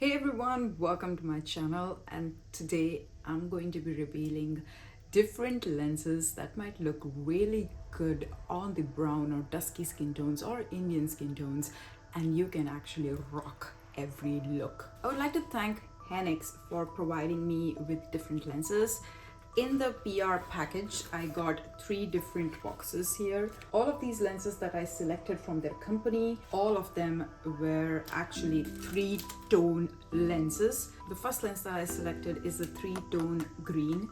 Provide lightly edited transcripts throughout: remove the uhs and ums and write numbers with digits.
Hey everyone, welcome to my channel, and today I'm going to be revealing different lenses that might look really good on the brown or dusky skin tones or Indian skin tones, and you can actually rock every look. I would like to thank Henix for providing me with different lenses. In the PR package, I got 3 different boxes here. All of these lenses that I selected from their company, all of them were actually 3-tone lenses. The first lens that I selected is the 3-tone green.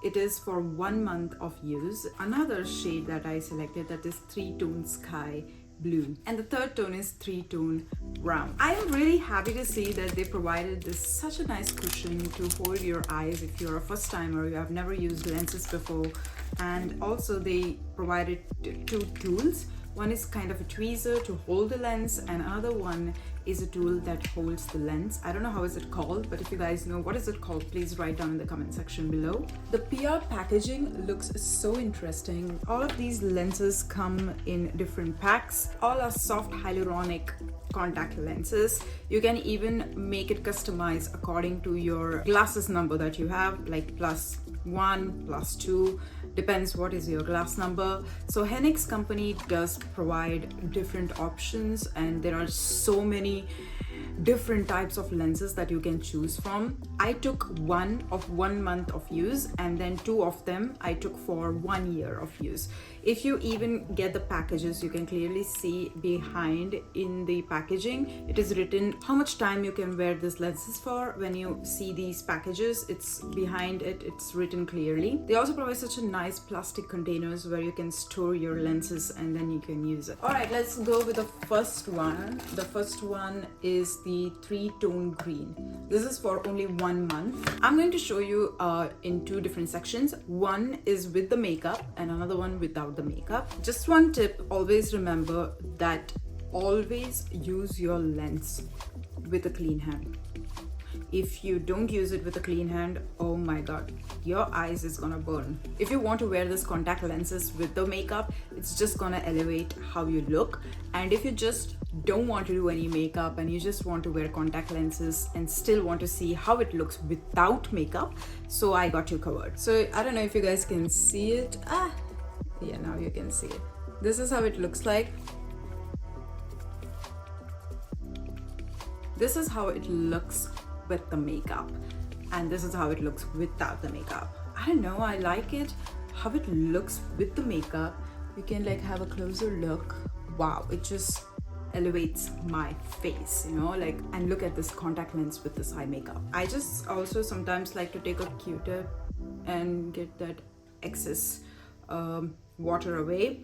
It is for 1 month of use. Another shade that I selected, that is 3-tone sky blue, and the third tone is 3-tone brown. I am really happy to see that they provided this such a nice cushion to hold your eyes if you're a first timer, you have never used lenses before. And also they provided 2 tools. One is kind of a tweezer to hold the lens, and another one is a tool that holds the lens. I don't know how is it called, but if you guys know what is it called, please write down in the comment section below. The PR packaging looks so interesting. All of these lenses come in different packs. All are soft hyaluronic contact lenses. You can even make it customized according to your glasses number that you have, like +1, +2, depends what is your glass number. So Henix company does provide different options, and there are so many different types of lenses that you can choose from. I took one of 1 month of use, and then 2 of them I took for 1 year of use. If you even get the packages, you can clearly see behind in the packaging, it is written how much time you can wear these lenses for. When you see these packages, it's behind it, it's written clearly. They also provide such a nice plastic containers where you can store your lenses and then you can use it. All right, let's go with the first one. The first one is the 3-tone green. This is for only 1 month. I'm going to show you in 2 different sections. One is with the makeup and another one without the makeup. Just one tip, always remember that always use your lens with a clean hand. If you don't use it with a clean hand, oh my god, your eyes is gonna burn. If you want to wear this contact lenses with the makeup, it's just gonna elevate how you look. And if you just don't want to do any makeup and you just want to wear contact lenses and still want to see how it looks without makeup, so I got you covered. So I don't know if you guys can see it. Yeah, now you can see it. This is how it looks like. This is how it looks with the makeup, and this is how it looks without the makeup. I don't know, I like it how it looks with the makeup. You can like have a closer look. Wow, it just elevates my face, you know, like, and look at this contact lens with this eye makeup. I just also sometimes like to take a Q-tip and get that excess water away.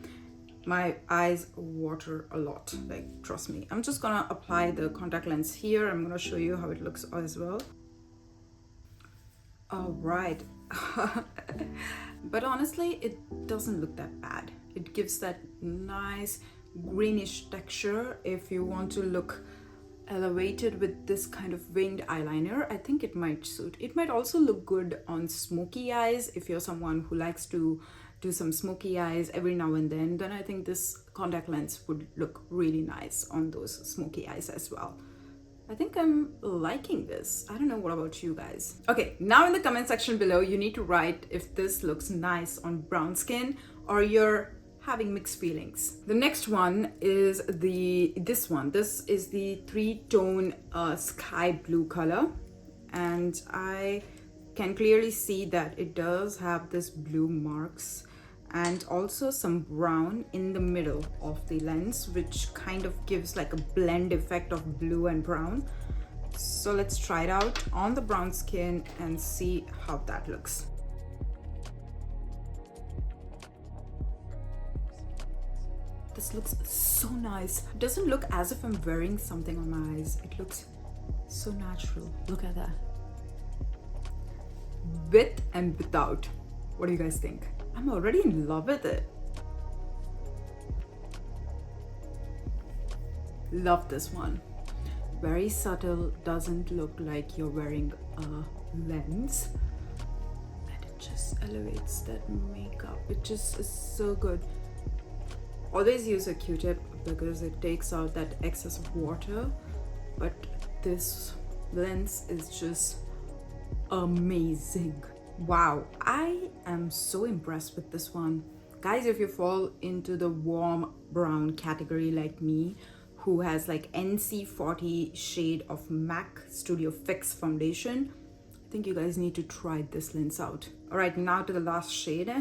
My eyes water a lot, like, trust me. I'm just gonna apply the contact lens here. I'm gonna show you how it looks as well. All right. But honestly, it doesn't look that bad. It gives that nice greenish texture. If you want to look elevated with this kind of winged eyeliner, I think it might suit. It might also look good on smoky eyes. If you're someone who likes to do some smoky eyes every now and then I think this contact lens would look really nice on those smoky eyes as well. I think I'm liking this. I don't know, what about you guys? Okay, now in the comment section below, you need to write if this looks nice on brown skin or you're having mixed feelings. The next one is this one. This is the 3-tone sky blue color, and I can clearly see that it does have this blue marks and also some brown in the middle of the lens, which kind of gives like a blend effect of blue and brown. So let's try it out on the brown skin and see how that looks. This looks so nice. It doesn't look as if I'm wearing something on my eyes. It looks so natural. Look at that. With and without. What do you guys think? I'm already in love with it. Love this one. Very subtle, doesn't look like you're wearing a lens. And it just elevates that makeup. It just is so good. Always use a Q-tip because it takes out that excess of water, but this lens is just amazing. Wow, I am so impressed with this one. Guys, if you fall into the warm brown category like me, who has like NC40 shade of MAC Studio Fix foundation, I think you guys need to try this lens out. All right, now to the last shade.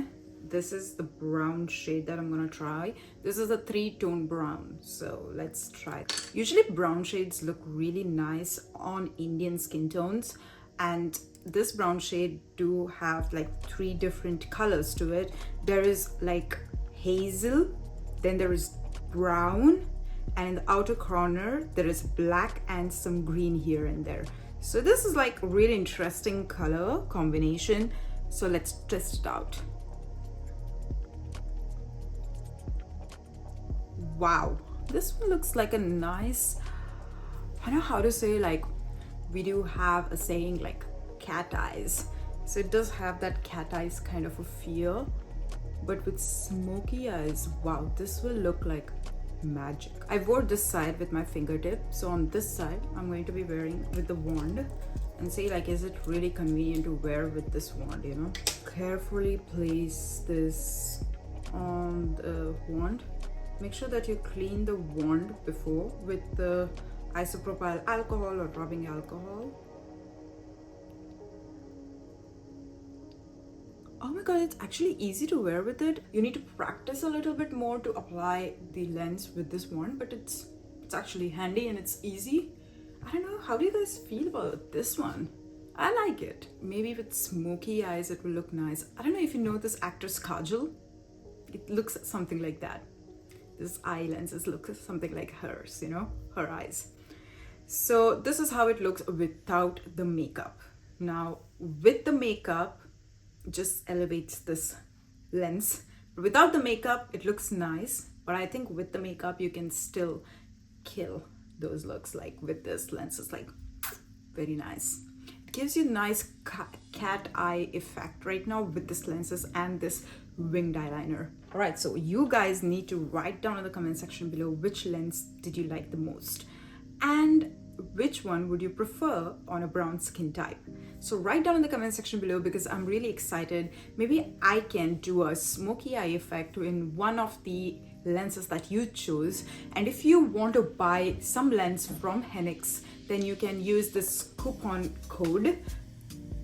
This is the brown shade that I'm gonna try. This is a 3-tone brown, so let's try it. Usually brown shades look really nice on Indian skin tones, and this brown shade do have like 3 different colors to it. There is like hazel, then there is brown, and in the outer corner there is black and some green here and there. So this is like a really interesting color combination. So let's test it out. Wow, this one looks like a nice, I don't know how to say, like we do have a saying like cat eyes. So it does have that cat eyes kind of a feel, but with smoky eyes. Wow, this will look like magic. I wore this side with my fingertip, so on this side I'm going to be wearing with the wand and see like, is it really convenient to wear with this wand, you know? Carefully place this on the wand. Make sure that you clean the wand before with the isopropyl alcohol or rubbing alcohol. Oh my god, it's actually easy to wear with it. You need to practice a little bit more to apply the lens with this wand, but it's actually handy and it's easy. I don't know, how do you guys feel about this one? I like it. Maybe with smoky eyes it will look nice. I don't know if you know this actress Kajal. It looks something like that. This eye lenses look something like hers, you know, her eyes. So this is how it looks without the makeup. Now with the makeup, just elevates this lens. Without the makeup, it looks nice, but I think with the makeup, you can still kill those looks. Like with this lens, it's like very nice. It gives you nice cat eye effect right now with this lenses and this winged eyeliner. All right, so you guys need to write down in the comment section below which lens did you like the most and which one would you prefer on a brown skin type. So write down in the comment section below, because I'm really excited. Maybe I can do a smoky eye effect in one of the lenses that you choose. And if you want to buy some lens from Henix, then you can use this coupon code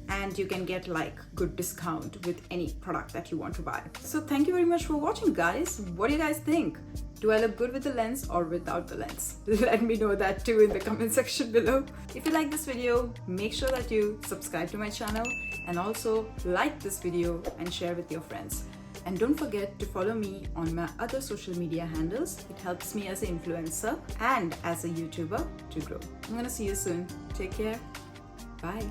and you can get like good discount with any product that you want to buy. So thank you very much for watching, guys. What do you guys think? Do I look good with the lens or without the lens? Let me know that too in the comment section below. If you like this video, make sure that you subscribe to my channel and also like this video and share with your friends. And don't forget to follow me on my other social media handles. It helps me as an influencer and as a YouTuber to grow. I'm gonna see you soon. Take care. Bye.